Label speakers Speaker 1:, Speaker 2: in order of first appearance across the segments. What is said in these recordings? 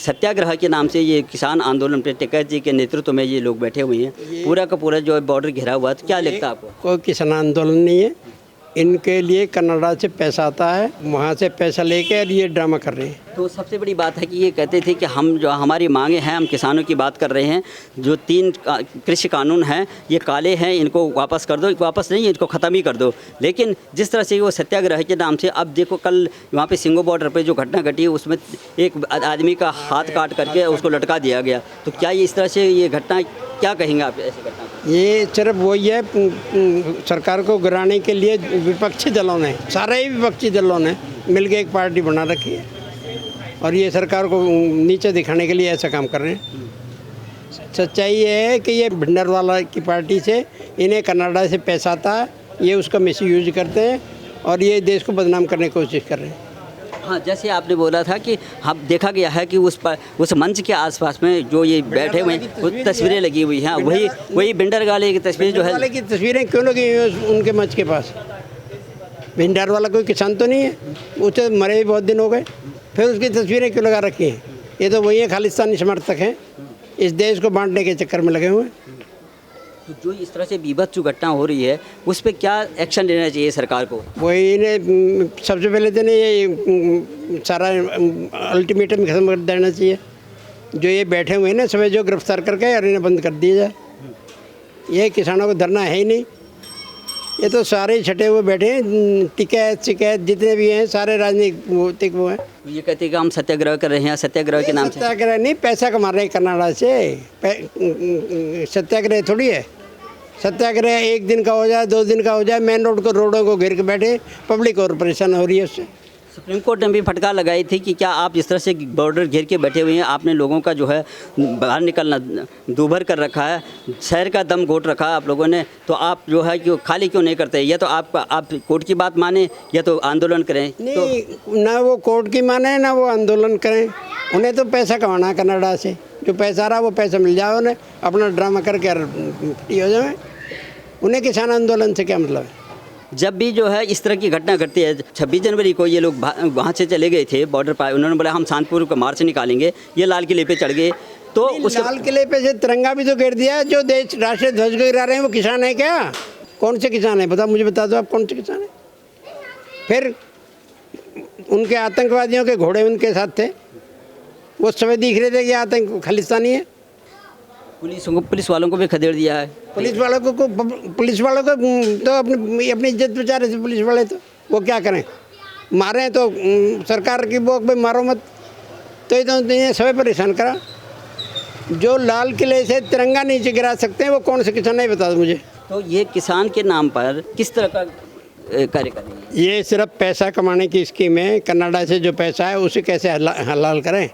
Speaker 1: सत्याग्रह के नाम से ये किसान आंदोलन पे टिकैत जी के नेतृत्व में ये लोग बैठे हुए हैं, पूरा का पूरा जो है बॉर्डर घिरा हुआ है, तो क्या लगता है आपको?
Speaker 2: कोई किसान आंदोलन नहीं है, इनके लिए कनाडा से पैसा आता है, वहाँ से पैसा लेके और ये ड्रामा कर रहे हैं।
Speaker 1: तो सबसे बड़ी बात है कि ये कहते थे कि हम जो हमारी मांगे हैं, हम किसानों की बात कर रहे हैं, जो 3 कृषि कानून हैं ये काले हैं, इनको वापस कर दो, वापस नहीं इनको ख़त्म ही कर दो। लेकिन जिस तरह से वो सत्याग्रह के नाम से, अब देखो कल वहाँ पे सिंगो बॉर्डर पे जो घटना घटी है उसमें एक आदमी का हाथ काट करके उसको लटका दिया गया। तो क्या ये इस तरह से ये घटना, क्या कहेंगे आप ऐसी घटना?
Speaker 2: ये सिर्फ वही है, सरकार को गिराने के लिए विपक्षी दलों ने, सारे ही विपक्षी दलों ने मिलकर एक पार्टी बना रखी है और ये सरकार को नीचे दिखाने के लिए ऐसा काम कर रहे हैं। सच्चाई ये है कि ये भिंडरवाला की पार्टी से इन्हें कनाडा से पैसा आता है, ये उसका मिसयूज करते हैं और ये देश को बदनाम करने की कोशिश कर रहे हैं।
Speaker 1: हाँ, जैसे आपने बोला था कि हम देखा गया है कि उस मंच के आसपास में जो ये बैठे हुए हैं वो तस्वीरें लगी हुई हैं, वही भिंडरवाले की तस्वीर जो है।
Speaker 2: वाले की तस्वीरें क्यों लगी हुई हैं उनके मंच के पास? भिंडरवाला कोई किसान तो नहीं है, उसे मरे भी बहुत दिन हो गए, फिर उसकी तस्वीरें क्यों लगा रखी हैं? ये तो वही है, खालिस्तानी समर्थक हैं, इस देश को बांटने के चक्कर में लगे हुए हैं।
Speaker 1: तो जो इस तरह से बीभत्स घटना हो रही है उस पर क्या एक्शन लेना चाहिए सरकार को?
Speaker 2: वही इन्हें सबसे पहले तो ये सारा अल्टीमेटम खत्म कर देना चाहिए। जो ये बैठे हुए हैं ना सभी, जो गिरफ्तार करके और इन्हें बंद कर दिया जाए। ये किसानों को धरना है ही नहीं, ये तो सारे छटे हुए बैठे हैं, टिकैत शिकायत जितने भी हैं सारे राजनीतिक वो हैं।
Speaker 1: ये कहते हैं कि हम सत्याग्रह कर रहे हैं, सत्याग्रह के नाम से।
Speaker 2: सत्याग्रह नहीं, पैसा कमा रहे हैं कनाडा से, सत्याग्रह थोड़ी है। सत्याग्रह 1 दिन का हो जाए, 2 दिन का हो जाए, मेन रोडों को घेर के बैठे, पब्लिक और परेशान हो रही है उससे।
Speaker 1: सुप्रीम कोर्ट ने भी फटकार लगाई थी कि क्या आप इस तरह से बॉर्डर घेर के बैठे हुए हैं, आपने लोगों का जो है बाहर निकलना दूभर कर रखा है, शहर का दम घोट रखा है आप लोगों ने, तो आप जो है कि खाली क्यों नहीं करते? या तो आप कोर्ट की बात माने या तो आंदोलन करें।
Speaker 2: नहीं तो ना वो कोर्ट की माने ना वो आंदोलन करें, उन्हें तो पैसा कमाना है कनाडा से, जो पैसा रहा वो पैसा मिल जाए उन्हें, अपना ड्रामा करके हो जाए। उन्हें किसान आंदोलन से क्या मतलब है?
Speaker 1: जब भी जो है इस तरह की घटना घटती है, 26 जनवरी को ये लोग वहाँ से चले गए थे बॉर्डर पर, उन्होंने बोला हम शांतिपुर को मार्च निकालेंगे, ये लाल किले पे चढ़ गए। तो
Speaker 2: लाल किले पे से तिरंगा भी तो गिर दिया। जो देश राष्ट्रीय ध्वज को गिरा रहे हैं वो किसान है क्या? कौन से किसान है बता, मुझे बता दो आप कौन से किसान है? फिर उनके आतंकवादियों के घोड़े उनके साथ थे, वो सभी दिख रहे थे कि आतंक खालिस्तानी है।
Speaker 1: पुलिस वालों को भी खदेड़ दिया है।
Speaker 2: पुलिस वालों को तो अपनी इज्जत बचा रहे थे पुलिस वाले, तो वो क्या करें? मारें तो सरकार की बोक में मारो मत, तो ये तो सभी परेशान करा। जो लाल किले से तिरंगा नीचे गिरा सकते हैं वो कौन से किसान है बता दो मुझे। तो
Speaker 1: ये किसान के नाम पर किस तरह का कार्य करेंगे?
Speaker 2: ये सिर्फ पैसा कमाने की स्कीम है। कनाडा से जो पैसा है उसे कैसे हलाल करें,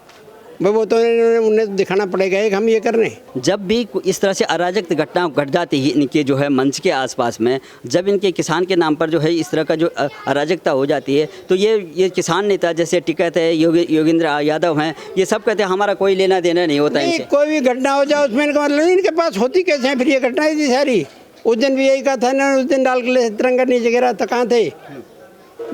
Speaker 2: वो तो उन्हें दिखाना पड़ेगा कि हम ये कर रहे हैं।
Speaker 1: जब भी इस तरह से अराजक घटना घट जाती है इनके जो है मंच के आसपास में, जब इनके किसान के नाम पर जो है इस तरह का जो अराजकता हो जाती है, तो ये किसान नेता जैसे टिकैत है, योगेंद्र यादव हैं, ये सब कहते हैं हमारा कोई लेना देना नहीं होता इनसे।
Speaker 2: कोई भी घटना हो जाए उसमें इनका मतलब इनके पास होती कैसे है फिर ये घटना थी सारी? उस दिन भी यही कहा था ना, उस दिन लाल किले तिरंगा नीचे गिरा था, कहाँ थे?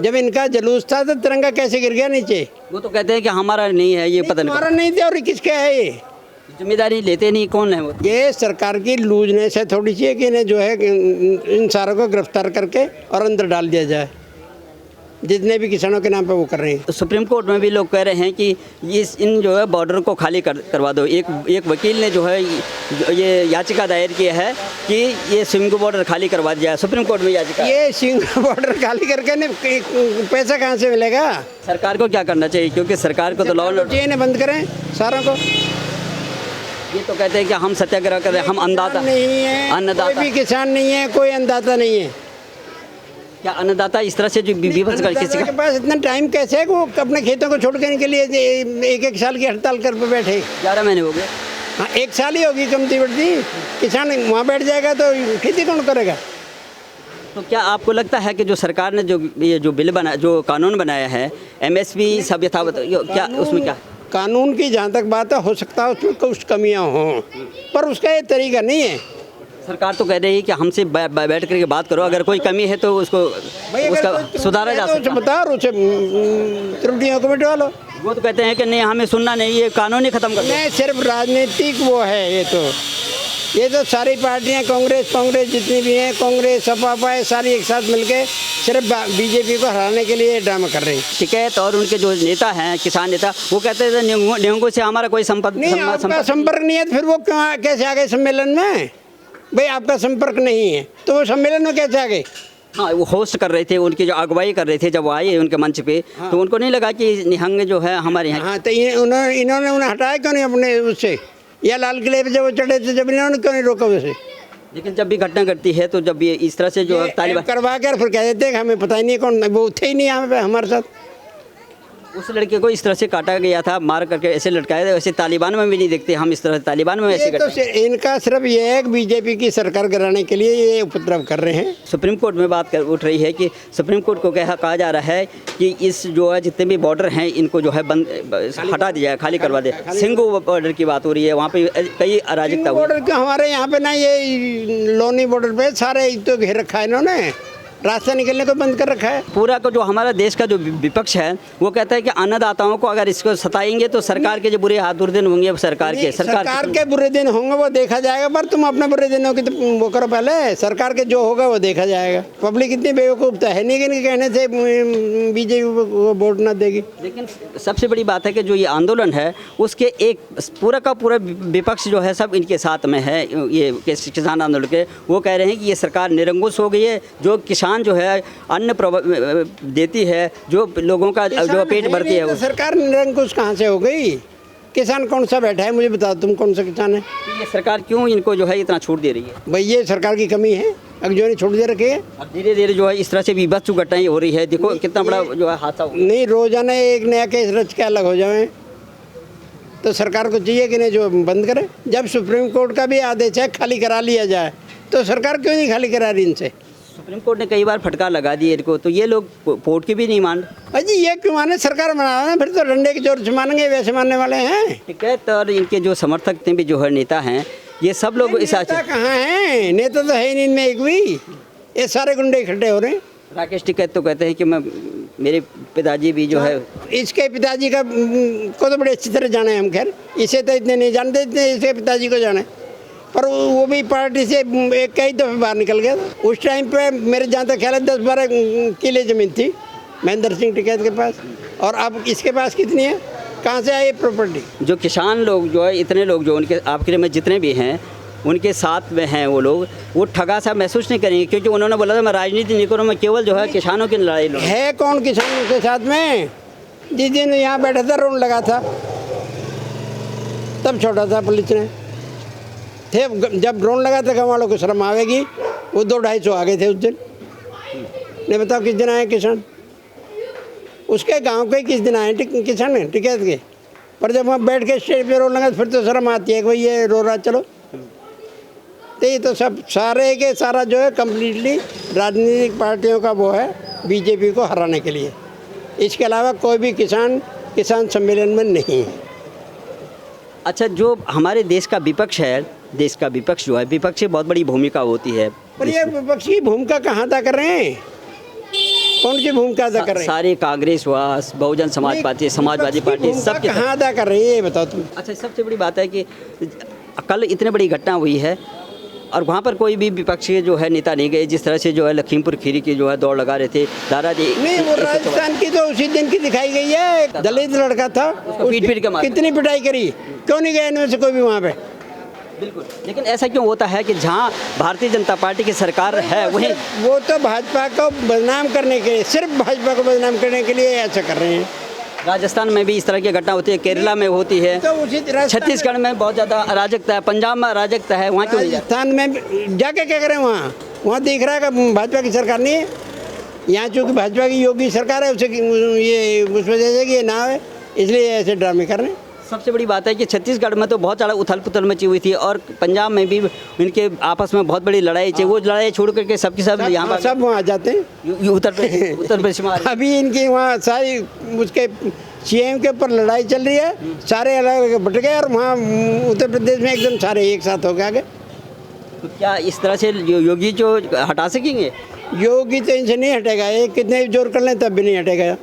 Speaker 2: जब इनका जुलूस था तो तिरंगा कैसे गिर गया नीचे?
Speaker 1: वो तो कहते हैं कि हमारा नहीं है, ये पता नहीं
Speaker 2: हमारा नहीं थे और किसका है? ये
Speaker 1: जिम्मेदारी लेते नहीं, कौन है वो?
Speaker 2: ये सरकार की लूजनेस है थोड़ी सी, कि इन्हें जो है इन सारों को गिरफ्तार करके और अंदर डाल दिया जाए, जितने भी किसानों के नाम पे वो कर रहे हैं।
Speaker 1: तो सुप्रीम कोर्ट में भी लोग कह रहे हैं कि इन जो है बॉर्डर को खाली करवा दो। एक वकील ने जो है ये याचिका दायर की है कि ये सिंगो बॉर्डर खाली करवा दिया जाए, सुप्रीम कोर्ट में याचिका।
Speaker 2: ये सिंगो बॉर्डर खाली करके पैसा कहाँ से मिलेगा?
Speaker 1: सरकार को क्या करना चाहिए, क्योंकि सरकार को तो लॉ
Speaker 2: इन्हें बंद करें सारों को।
Speaker 1: ये तो कहते हैं कि हम सत्याग्रह कर रहे हैं, हम अन्नदाता
Speaker 2: नहीं है, अन्नदाता कोई भी किसान नहीं है, कोई अन्नदाता नहीं है।
Speaker 1: क्या अन्नदाता इस तरह से जो विभत्स कर किसी
Speaker 2: के पास इतना टाइम कैसे है कि वो अपने खेतों को छोड़ के लिए 1-1 साल की हड़ताल कर पे बैठे?
Speaker 1: 11 महीने हो गए।
Speaker 2: हाँ, 1 साल ही होगी कमती बढ़ती। किसान वहाँ बैठ जाएगा तो खेती कौन करेगा?
Speaker 1: तो क्या आपको लगता है कि जो सरकार ने जो बिल बना, जो कानून बनाया है, MSP सब यथावत, क्या उसमें क्या
Speaker 2: कानून की जहाँ तक बात है, हो सकता है उसमें कुछ कमियाँ हों, पर उसका ये तरीका नहीं है।
Speaker 1: सरकार तो कह रही है कि हमसे बैठ करके बात करो, अगर कोई कमी है तो उसको सुधारा जा सकता है।
Speaker 2: बताओ, उसे त्रुटियों को मिटवा लो।
Speaker 1: वो तो कहते हैं कि नहीं हमें सुनना नहीं, ये कानून ही खत्म कर दो।
Speaker 2: नहीं, सिर्फ राजनीतिक वो है ये तो सारी पार्टियां कांग्रेस जितनी भी हैं, कांग्रेस सपा है, सारी एक साथ मिलके सिर्फ बीजेपी को हराने के लिए ड्रामा कर रही हैं।
Speaker 1: टिकैत और उनके जो नेता हैं, किसान नेता, वो कहते थे निहंगों से हमारा कोई
Speaker 2: नहीं, आपका संपर्क नहीं है तो फिर वो क्यों कैसे आ गए सम्मेलन में? भाई आपका संपर्क नहीं है तो वो सम्मेलन में कैसे आ गए?
Speaker 1: हाँ, वो होस्ट कर रहे थे, उनकी जो अगुवाई कर रहे थे, जब वो आए उनके मंच पे, हाँ। तो उनको नहीं लगा कि निहंग जो है हमारे यहाँ।
Speaker 2: हाँ, तो इन्होंने उन्हें हटाया क्यों नहीं अपने उससे, या लाल किले पे जब वो चढ़े थे जब इन्होंने क्यों नहीं रोका वैसे?
Speaker 1: लेकिन जब भी घटना घटती है तो जब ये इस तरह से जो तालिबान
Speaker 2: करवा कर फिर कह देते हैं कि हमें पता ही नहीं कौन, वो थे ही नहीं यहाँ पे हमारे साथ।
Speaker 1: उस लड़के को इस तरह से काटा गया था, मार करके ऐसे लटकाया था, वैसे तालिबान में भी नहीं देखते हम इस तरह से, तालिबान में ऐसे
Speaker 2: तो इनका सिर्फ ये है कि बीजेपी की सरकार गिराने के लिए ये उपद्रव कर रहे हैं।
Speaker 1: सुप्रीम कोर्ट में बात उठ रही है कि सुप्रीम कोर्ट को कहा जा रहा है कि इस जो है जितने भी बॉर्डर हैं इनको जो है बंद हटा दिया जाए, खाली करवा दे। सिंगू बॉर्डर की बात हो रही है, वहाँ पे कई अराजकता
Speaker 2: बॉर्डर के हमारे यहाँ पे ना, ये लोनी बॉर्डर पे सारे तो घेर रखा है इन्होंने, रास्ता निकलने को बंद कर रखा है।
Speaker 1: पूरा को जो हमारा देश का जो विपक्ष है वो कहता है कि अन्नदाताओं को अगर इसको सताएंगे तो सरकार के जो बुरे हाथ बुरे दिन होंगे, सरकार के बुरे दिन होंगे वो देखा जाएगा, पर तुम अपने बुरे दिनों की तो वो करो पहले, सरकार के जो होगा वो देखा जाएगा। पब्लिक इतनी बेवकूफ़ तो है नहीं कि इनके कहने से बीजेपी को वोट ना देगी। लेकिन सबसे बड़ी बात है कि जो ये आंदोलन है उसके एक पूरा का पूरा विपक्ष जो है सब इनके साथ में है, ये किसान आंदोलन के। वो कह रहे हैं कि ये सरकार निरंकुश हो गई है, जो किसान जो है अन्न देती है, जो लोगों का जो पेट भरती है।
Speaker 2: तो सरकार निरंकुश कहाँ से हो गई? किसान कौन सा बैठा है मुझे बताओ, तुम कौन सा किसान है?
Speaker 1: ये सरकार क्यों इनको जो है इतना छूट दे रही है?
Speaker 2: भाई ये सरकार की कमी है, अगर जो ने छूट दे रखी है।
Speaker 1: अब धीरे धीरे जो है इस तरह से विभत्स घटनाएं हो रही है, देखो कितना बड़ा जो है हादसा।
Speaker 2: नहीं, रोजाना एक नया केस रच के अलग हो जाए तो सरकार को चाहिए कि नहीं जो बंद करे। जब सुप्रीम कोर्ट का भी आदेश है खाली करा लिया जाए तो सरकार क्यों नहीं खाली करा रही इनसे?
Speaker 1: सुप्रीम कोर्ट ने कई बार फटकार लगा दी इनको, तो ये लोग कोर्ट की भी नहीं मान।
Speaker 2: अजी ये क्यों माने? सरकार बना ना, फिर तो डंडे के जोर से मानेंगे, वैसे मानने वाले हैं।
Speaker 1: ठीक है, तो इनके जो समर्थक भी जो है नेता हैं, ये सब लोग इस
Speaker 2: कहाँ हैं? नेता तो है ही नहीं इनमें एक भी, ये सारे गुंडे इकट्ठे हो रहे हैं।
Speaker 1: राकेश टिकैत तो कहते हैं कि मेरे पिताजी भी जो है,
Speaker 2: इसके पिताजी का को तो बड़े अच्छी तरह जाने हम, खैर इसे तो इतने नहीं जानते इतने इसके पिताजी को जाने, पर वो भी पार्टी से एक कई दफ़े बाहर निकल गया था। उस टाइम पे मेरे जहाँ तक ख्याल है 10-12 किले ज़मीन थी महेंद्र सिंह टिकैत के पास, और अब इसके पास कितनी है? कहाँ से आई प्रॉपर्टी? जो
Speaker 1: किसान लोग जो है, इतने लोग जो उनके आपके में जितने भी हैं उनके साथ में हैं, वो लोग वो ठगा सा महसूस नहीं करेंगे, क्योंकि उन्होंने बोला था मैं राजनीति नहीं करूँ, मैं केवल जो है किसानों की लड़ाई लूँ।
Speaker 2: है कौन किसानों के साथ में? जिस दिन यहाँ बैठा था रोड लगा था तब छोड़ा था पुलिस ने, थे जब ड्रोन लगा था गाँव वालों को शर्म आवेगी, वो 200-250 आ गए थे उस दिन। नहीं बताओ किस दिन आए किसान? उसके गांव के किस दिन आए किसान है टिकैत के? पर जब वहाँ बैठ के स्टेज पे रोड लगा फिर तो शर्म आती है कि भाई ये रो रहा, चलो। तो ये तो सब सारे के सारा जो है कम्प्लीटली राजनीतिक पार्टियों का वो है बीजेपी को हराने के लिए। इसके अलावा कोई भी किसान सम्मेलन में नहीं है।
Speaker 1: अच्छा, जो हमारे देश का विपक्ष है, देश का विपक्ष जो है, विपक्ष की बहुत बड़ी भूमिका होती है।
Speaker 2: पर ये विपक्ष की भूमिका कहाँ अदा कर रहे हैं? कौन सी भूमिका अदा कर रहे हैं?
Speaker 1: सारे कांग्रेस व बहुजन समाज पार्टी, समाजवादी पार्टी, सब
Speaker 2: कहाँ अदा कर रही है ये बताओ तुम।
Speaker 1: अच्छा, सबसे बड़ी बात है कि कल इतनी बड़ी घटना हुई है और वहाँ पर कोई भी विपक्ष के जो है नेता नहीं गए, जिस तरह से जो है लखीमपुर खीरी की जो है दौड़ लगा रहे थे दादाजी।
Speaker 2: नहीं, वो राजस्थान की तो उसी दिन की दिखाई गई है, दलित लड़का था,
Speaker 1: पीट के मारा,
Speaker 2: कितनी पिटाई करी, क्यों नहीं गए इनमें से कोई भी वहाँ पे?
Speaker 1: बिल्कुल। लेकिन ऐसा क्यों होता है कि जहाँ भारतीय जनता पार्टी की सरकार है वहीं
Speaker 2: वो तो भाजपा को बदनाम करने के लिए, सिर्फ भाजपा को बदनाम करने के लिए ऐसा कर रहे हैं।
Speaker 1: राजस्थान में भी इस तरह की घटना होती है, केरला में होती है,
Speaker 2: तो
Speaker 1: छत्तीसगढ़ में बहुत ज़्यादा अराजकता है, पंजाब में अराजकता है, वहाँ क्यों नहीं?
Speaker 2: राजस्थान में जाके क्या करें? वहाँ दिख रहा है कि भाजपा की सरकार नहीं है। यहाँ चूँकि भाजपा की योगी सरकार है, उसे ये उस वजह से कि ये ना है, इसलिए ऐसे ड्रामे कर रहे हैं।
Speaker 1: सबसे बड़ी बात है कि छत्तीसगढ़ में तो बहुत ज़्यादा उथल पुथल मची हुई थी और पंजाब में भी इनके आपस में बहुत बड़ी लड़ाई थी। वो लड़ाई छोड़ करके सबके सब यहाँ पर
Speaker 2: सब वहाँ आ जाते हैं।
Speaker 1: उत्तर प्रदेश में
Speaker 2: अभी इनकी वहाँ सारी उसके सीएम के ऊपर लड़ाई चल रही है, सारे अलग अलग बट गए और वहाँ उत्तर प्रदेश में एकदम सारे एक साथ हो गए आगे।
Speaker 1: तो क्या इस तरह से योगी जो हटा सकेंगे?
Speaker 2: योगी तो इनसे नहीं हटेगा, ये कितने भी जोर कर लें तब भी नहीं हटेगा।